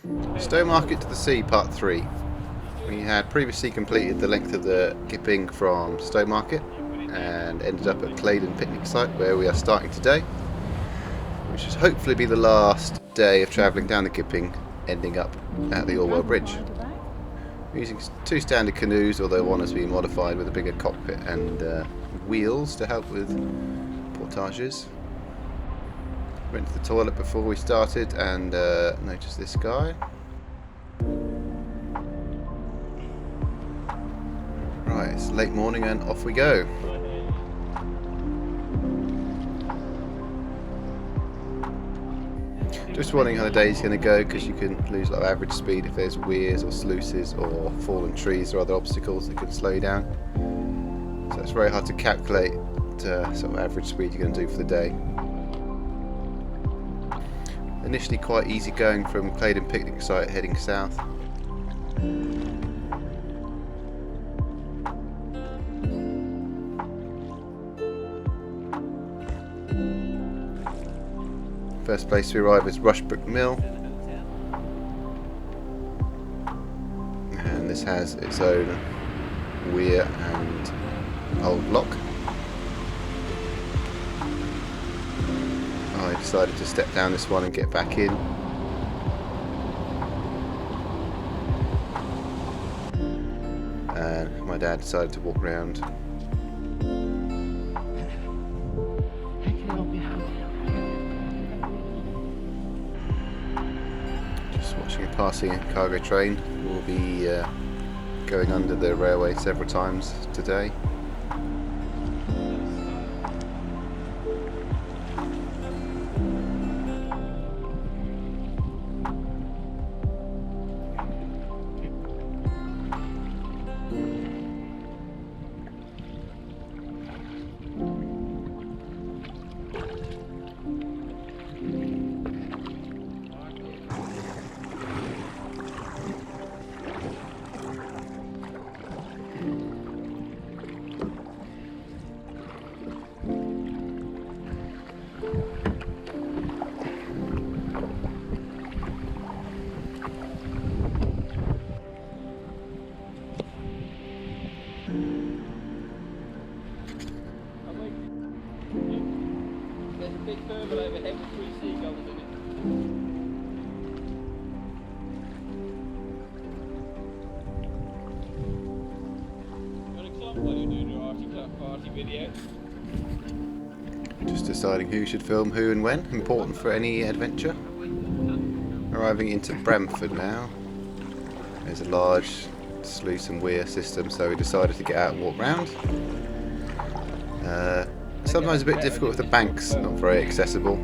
Stowmarket to the Sea, Part 3. We had previously completed the length of the Gipping from Stowmarket and ended up at Claydon picnic site where we are starting today, which should hopefully be the last day of travelling down the Gipping, ending up at the Orwell Bridge. We're using two standard canoes, although one has been modified with a bigger cockpit and wheels to help with portages. Went to the toilet before we started and noticed this guy. Right, it's late morning and off we go. Just wondering how the day's going to go, because you can lose a lot of average speed if there's weirs or sluices or fallen trees or other obstacles that could slow you down. So it's very hard to calculate sort of average speed you're going to do for the day. Initially quite easy going from Claydon picnic site heading south. First place we arrive is Rushbrook Mill, and this has its own weir and old lock. I decided to step down this one and get back in. And my dad decided to walk round. Just watching a passing cargo train. We'll be going under the railway several times today. There's a big thermal overhead with 3 seagulls in it. You want to clump while you're doing your arty club party video? Just deciding who should film who and when, important for any adventure. Arriving into Bramford now. There's a large sluice and weir system, so we decided to get out and walk round. Sometimes a bit difficult with the banks, not very accessible,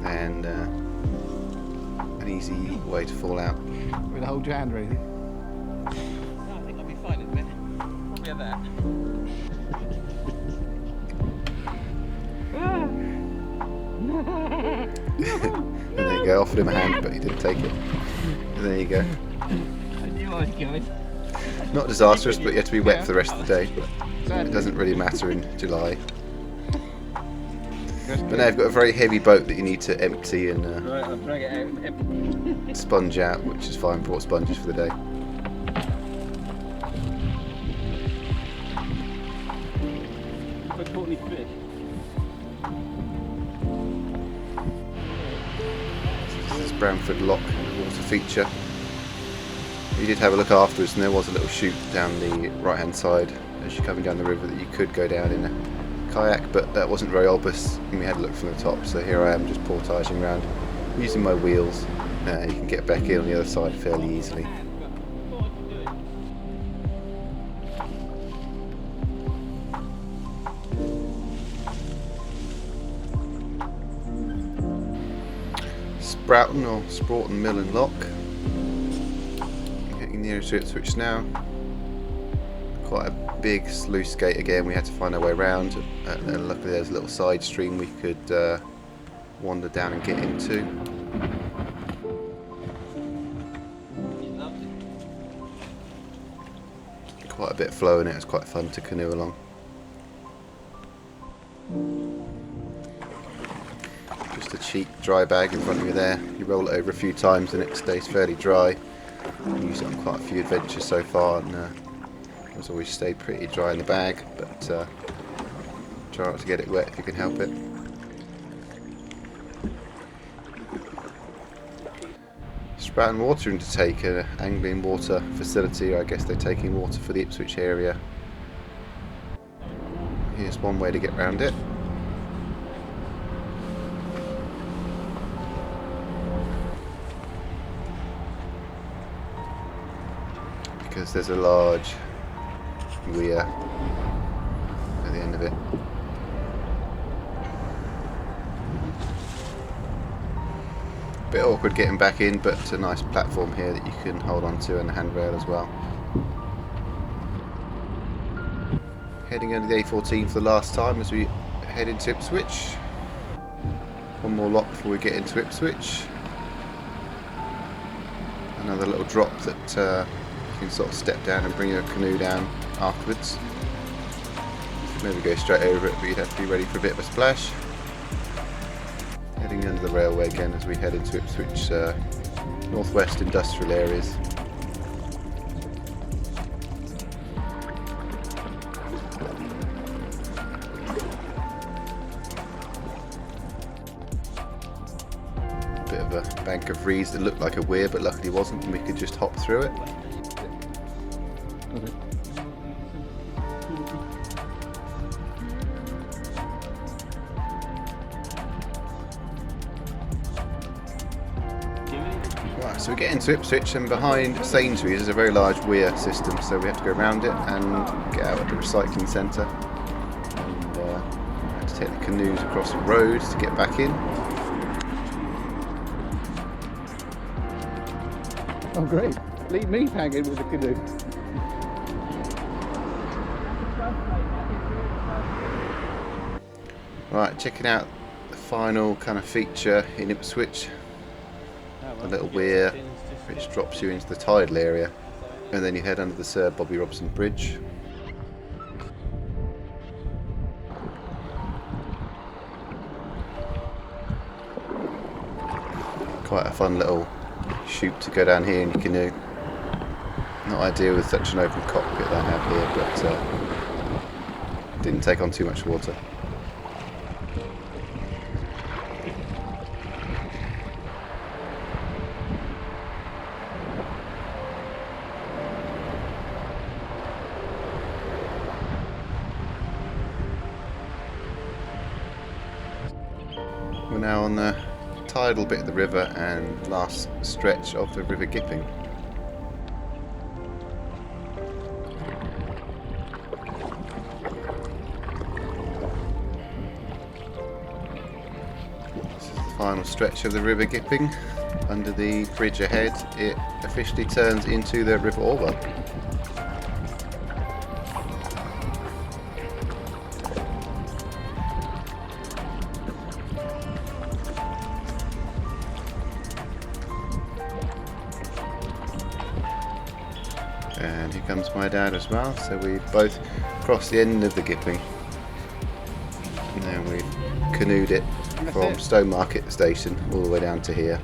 and an easy way to fall out. With a whole hand really. No, I think I'll be fine in a minute. Probably at that. And there you go, offered him a hand, but he didn't take it. And there you go. I knew I was going. Not disastrous, but you have to be wet for the rest of the day. It doesn't really matter in July. But now you've got a very heavy boat that you need to empty and Right, I'll drag it out and sponge out, which is fine. Brought sponges for the day. I caught any fish. This is Bramford Lock water feature. We did have a look afterwards, and there was a little chute down the right hand side as you're coming down the river that you could go down in a kayak, but that wasn't very obvious and we had a look from the top, so here I am just portaging around using my wheels. You can get back in on the other side fairly easily. Sprouton or Sproughton Mill and Lock. Getting nearer to Ipswich now. Quite a big sluice gate again, we had to find our way around, and luckily there's a little side stream we could wander down and get into. Quite a bit of flow in it, it's quite fun to canoe along. Just a sheet dry bag in front of you there. You roll it over a few times and it stays fairly dry. I've used it on quite a few adventures so far, and it's always stayed pretty dry in the bag, but try not to get it wet if you can help it. Sprouting Water Intake, an angling water facility. I guess they're taking water for the Ipswich area. Here's one way to get around it. Because there's a large weir at the end of it. Bit awkward getting back in, but a nice platform here that you can hold on to and a handrail as well. Heading under the A14 for the last time as we head into Ipswich. One more lock before we get into Ipswich. Another little drop that you can sort of step down and bring your canoe down afterwards. Maybe go straight over it, but you'd have to be ready for a bit of a splash. Heading under the railway again as we head into Ipswich northwest industrial areas. Bit of a bank of reeds that looked like a weir, but luckily wasn't, and we could just hop through it. Right, so we get into Ipswich, and behind Sainsbury's is a very large weir system, so we have to go around it and get out at the recycling centre. And we have to take the canoes across the road to get back in. Oh great, leave me hanging with the canoe. Right, checking out the final kind of feature in Ipswich. A little weir which drops you into the tidal area, and then you head under the Sir Bobby Robson Bridge. Quite a fun little chute to go down here in your canoe. Not ideal with such an open cockpit that I have here, but didn't take on too much water. We're now on the tidal bit of the river and last stretch of the River Gipping. This is the final stretch of the River Gipping. Under the bridge ahead, it officially turns into the River Orwell. And here comes my dad as well, so we both crossed the end of the Gipping, and then we canoed it from Stowmarket station all the way down to here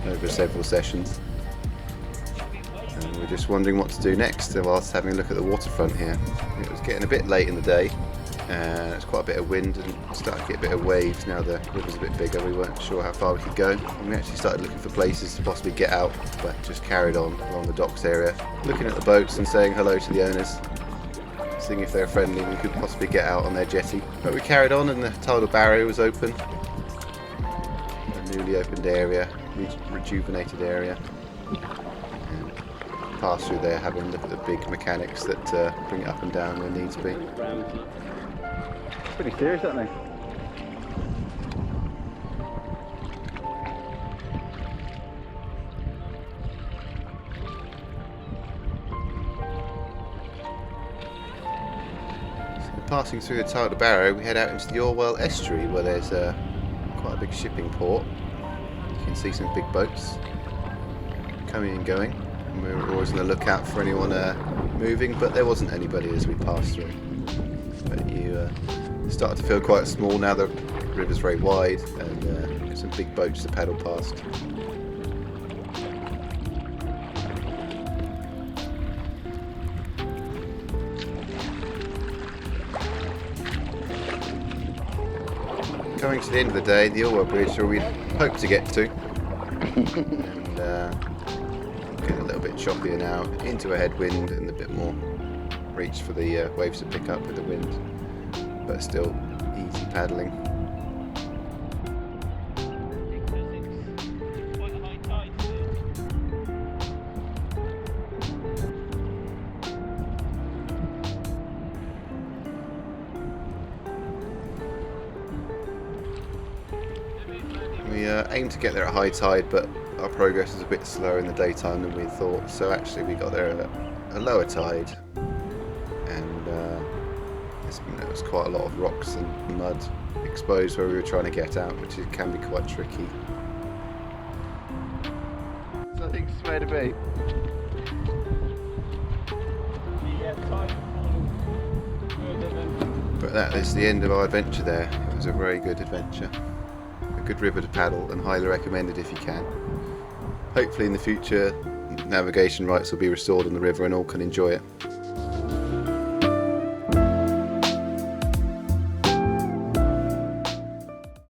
over several sessions, and we're just wondering what to do next whilst having a look at the waterfront here. It was getting a bit late in the day, and it's quite a bit of wind and started to get a bit of waves. Now the river's a bit bigger, we weren't sure how far we could go, and we actually started looking for places to possibly get out, but just carried on along the docks area, looking at the boats and saying hello to the owners, seeing if they're friendly and we could possibly get out on their jetty. But we carried on, and the tidal barrier was open, a newly opened area, rejuvenated area, and passed through there having a look at the big mechanics that bring it up and down where needs be. Pretty serious, aren't they? So passing through the tidal barrier, we head out into the Orwell estuary, where there's quite a big shipping port. You can see some big boats coming and going, and we were always on the lookout for anyone moving, but there wasn't anybody as we passed through. But you started to feel quite small now the river's very wide and some big boats to paddle past. Coming to the end of the day, the Orwell Bridge, where we hope to get to, and getting a little bit choppier now, into a headwind and a bit more reach for the waves to pick up with the wind, but still easy paddling. We aim to get there at high tide, but our progress is a bit slower in the daytime than we thought, so actually we got there at a lower tide, and there was quite a lot of rocks and mud exposed where we were trying to get out, which can be quite tricky. So I think it's where to be. But that is the end of our adventure there. It was a very good adventure. A good river to paddle, and highly recommended if you can. Hopefully in the future navigation rights will be restored on the river and all can enjoy it.